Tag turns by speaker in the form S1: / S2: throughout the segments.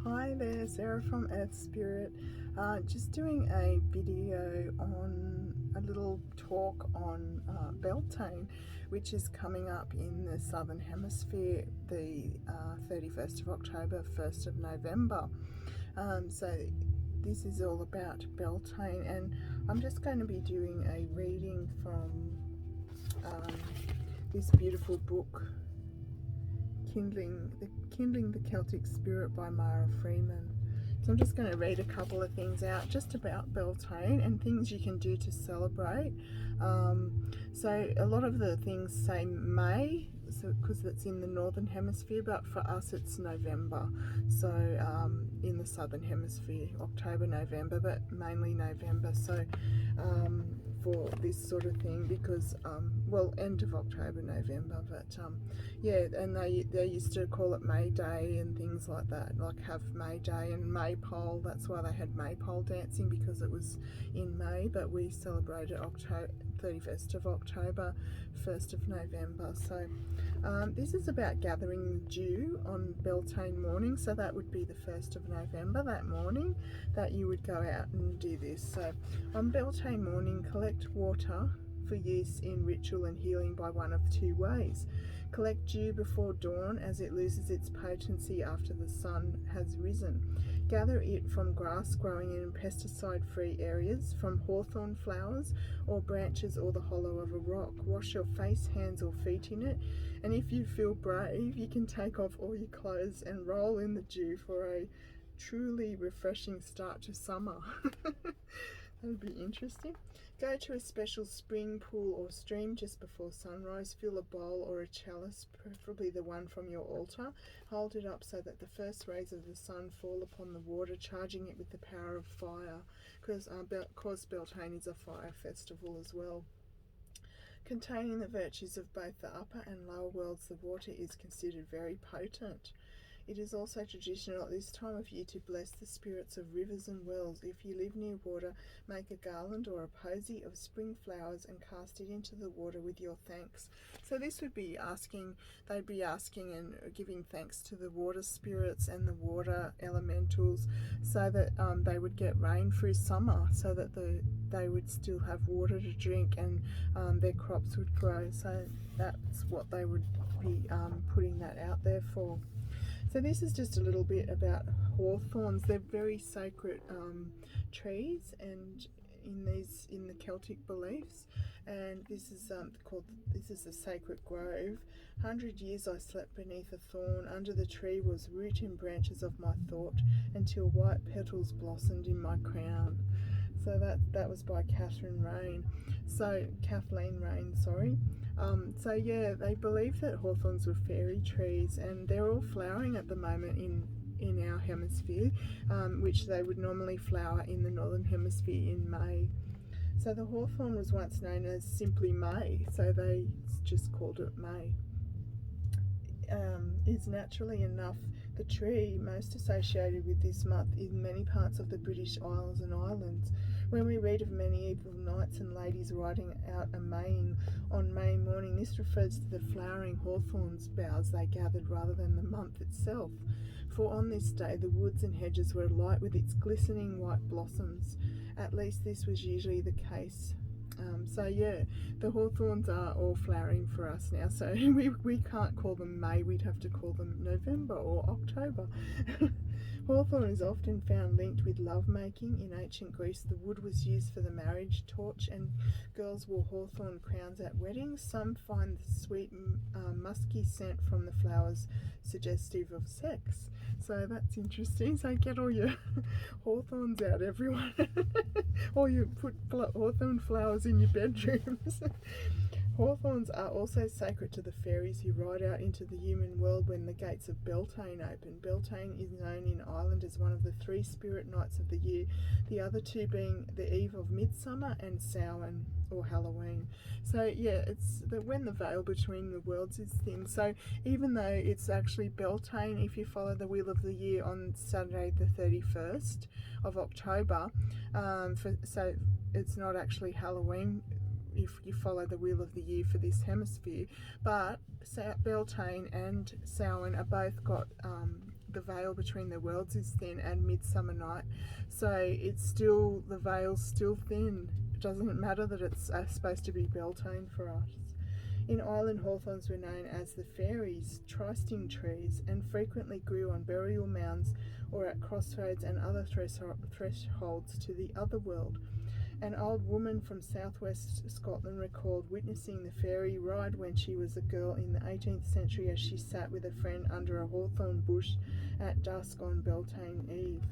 S1: Hi there, Sarah from Earth Spirit. Just doing a video on a little talk on Beltane, which is coming up in the Southern Hemisphere the 31st of October, 1st of November. So this is all about Beltane, and I'm just going to be doing a reading from this beautiful book, Kindling the Celtic Spirit by Mara Freeman. So I'm just going to read a couple of things out just about Beltane and things you can do to celebrate. So a lot of the things say May, because it's in the Northern Hemisphere, but for us it's November. So in the Southern Hemisphere, October, November, but mainly November. So for this sort of thing, because well, end of October, November, but yeah, and they used to call it May Day and things like that, like have May Day and Maypole. That's why they had Maypole dancing, because it was in May, but we celebrated October 31st of October, 1st of November. So this is about gathering dew on Beltane morning, so that would be the 1st of November, that morning that you would go out and do this. So on Beltane morning, collect water for use in ritual and healing by one of two ways. Collect dew before dawn, as it loses its potency after the sun has risen. Gather it from grass growing in pesticide-free areas, from hawthorn flowers or branches or the hollow of a rock. Wash your face, hands or feet in it, and if you feel brave, you can take off all your clothes and roll in the dew for a truly refreshing start to summer. That would be interesting. Go to a special spring, pool or stream just before sunrise. Fill a bowl or a chalice, preferably the one from your altar. Hold it up so that the first rays of the sun fall upon the water, charging it with the power of fire, because Beltane is a fire festival as well. Containing the virtues of both the upper and lower worlds, the water is considered very potent. It is also traditional at this time of year to bless the spirits of rivers and wells. If you live near water, make a garland or a posy of spring flowers and cast it into the water with your thanks. So this would be asking, they'd be asking and giving thanks to the water spirits and the water elementals, so that they would get rain through summer, so that they would still have water to drink, and their crops would grow. So that's what they would be putting that out there for. So this is just a little bit about hawthorns. They're very sacred trees, and in the Celtic beliefs. And this is the sacred grove. 100 years I slept beneath a thorn. Under the tree was root and branches of my thought, until white petals blossomed in my crown. So that was by Kathleen Rain. So yeah, they believe that hawthorns were fairy trees, and they're all flowering at the moment in our hemisphere, which they would normally flower in the Northern Hemisphere in May. So the hawthorn was once known as simply May, so they just called it May. Is naturally enough the tree most associated with this month in many parts of the British Isles and Islands. When we read of medieval knights and ladies riding out a Maying on May morning, this refers to the flowering hawthorn's boughs they gathered rather than the month itself. For on this day the woods and hedges were alight with its glistening white blossoms. At least this was usually the case. So yeah, the hawthorns are all flowering for us now, so we can't call them May, we'd have to call them November or October. Hawthorn is often found linked with lovemaking. In ancient Greece, the wood was used for the marriage torch, and girls wore hawthorn crowns at weddings. Some find the sweet musky scent from the flowers suggestive of sex. So that's interesting. So get all your hawthorns out, everyone. Or you put hawthorn flowers in your bedrooms. Hawthorns are also sacred to the fairies who ride out into the human world when the gates of Beltane open. Beltane is known in Ireland as one of the 3 spirit nights of the year, the other 2 being the eve of Midsummer and Samhain or Halloween. So yeah, it's when the veil between the worlds is thin. So even though it's actually Beltane, if you follow the wheel of the year on Saturday the 31st of October, so it's not actually Halloween if you follow the wheel of the year for this hemisphere, but Beltane and Samhain are both got the veil between the worlds is thin and Midsummer Night, so it's still, the veil's still thin. It doesn't matter that it's supposed to be Beltane for us. In Ireland, hawthorns were known as the fairies, trysting trees, and frequently grew on burial mounds or at crossroads and other thresholds to the other world. An old woman from southwest Scotland recalled witnessing the fairy ride when she was a girl in the 18th century as she sat with a friend under a hawthorn bush at dusk on Beltane Eve.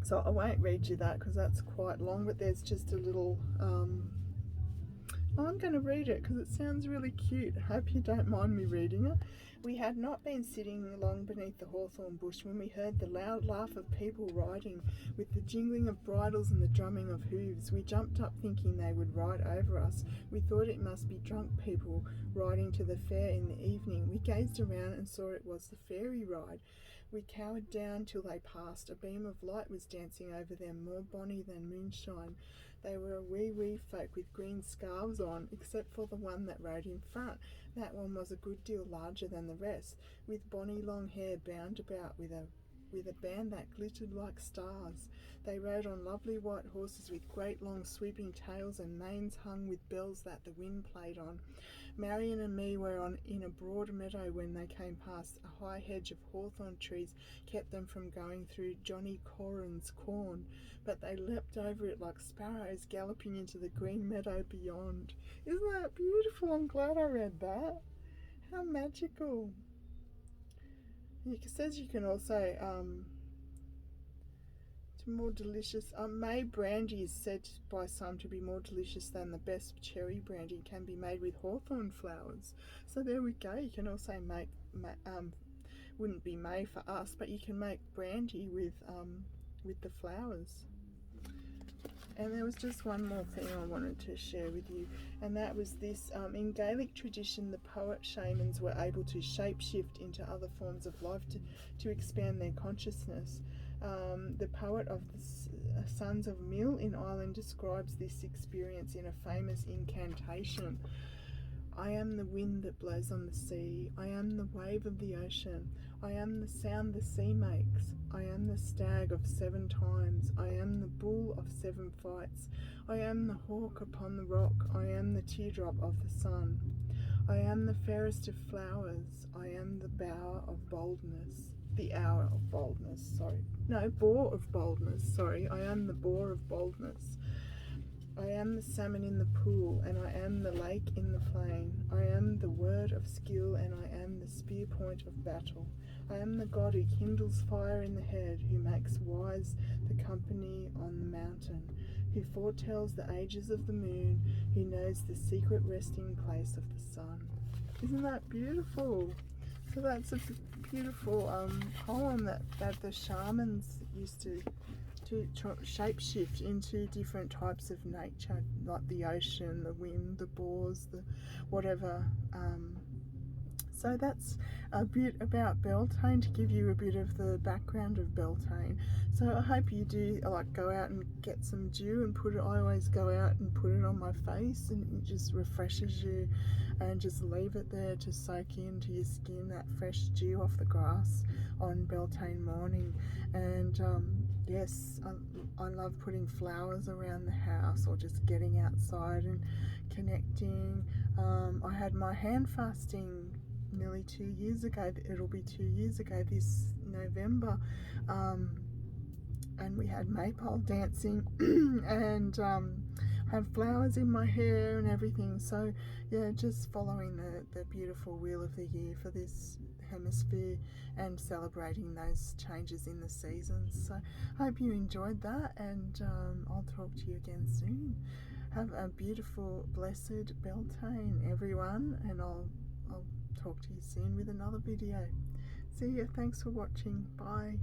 S1: So I won't read you that because that's quite long, but there's just a little... I'm going to read it because it sounds really cute. I hope you don't mind me reading it. We had not been sitting long beneath the hawthorn bush when we heard the loud laugh of people riding, with the jingling of bridles and the drumming of hooves. We jumped up thinking they would ride over us. We thought it must be drunk people riding to the fair in the evening. We gazed around and saw it was the fairy ride. We cowered down till they passed. A beam of light was dancing over them, more bonny than moonshine. They were a wee folk with green scarves on, except for the one that rode in front. That one was a good deal larger than the rest, with bonny long hair bound about with a band that glittered like stars. They rode on lovely white horses with great long sweeping tails and manes hung with bells that the wind played on. Marion and me were in a broad meadow when they came past. A high hedge of hawthorn trees kept them from going through Johnny Coran's corn, but they leapt over it like sparrows galloping into the green meadow beyond. Isn't that beautiful? I'm glad I read that. How magical. It says you can also more delicious. May brandy is said by some to be more delicious than the best cherry brandy. Can be made with hawthorn flowers. So there we go. You can also make wouldn't be made for us, but you can make brandy with the flowers. And there was just one more thing I wanted to share with you, and that was this. In Gaelic tradition, the poet shamans were able to shapeshift into other forms of life to expand their consciousness. The poet of the Sons of Mill in Ireland describes this experience in a famous incantation. I am the wind that blows on the sea. I am the wave of the ocean. I am the sound the sea makes. I am the stag of 7 times. I am the bull of 7 fights. I am the hawk upon the rock. I am the teardrop of the sun. I am the fairest of flowers. I am the bower of boldness. The hour of boldness, sorry. No, boar of boldness, sorry. I am the boar of boldness. I am the salmon in the pool, and I am the lake in the plain. I am the word of skill, and I am the spear point of battle. I am the god who kindles fire in the head, who makes wise the company on the mountain, who foretells the ages of the moon, who knows the secret resting place of the sun. Isn't that beautiful? So that's a beautiful poem that the shamans used to shapeshift into different types of nature, like the ocean, the wind, the boars, the whatever. So that's a bit about Beltane, to give you a bit of the background of Beltane. So I hope you do go out and get some dew and put it. I always go out and put it on my face, and it just refreshes you, and just leave it there to soak into your skin, that fresh dew off the grass on Beltane morning. And yes, I love putting flowers around the house, or just getting outside and connecting. I had my hand fasting nearly 2 years ago. It'll be 2 years ago this November, and we had maypole dancing and had flowers in my hair and everything. So yeah, just following the beautiful wheel of the year for this hemisphere and celebrating those changes in the seasons. So I hope you enjoyed that, and I'll talk to you again soon. Have a beautiful, blessed Beltane, everyone, and I'll talk to you soon with another video. See ya. Thanks for watching. Bye.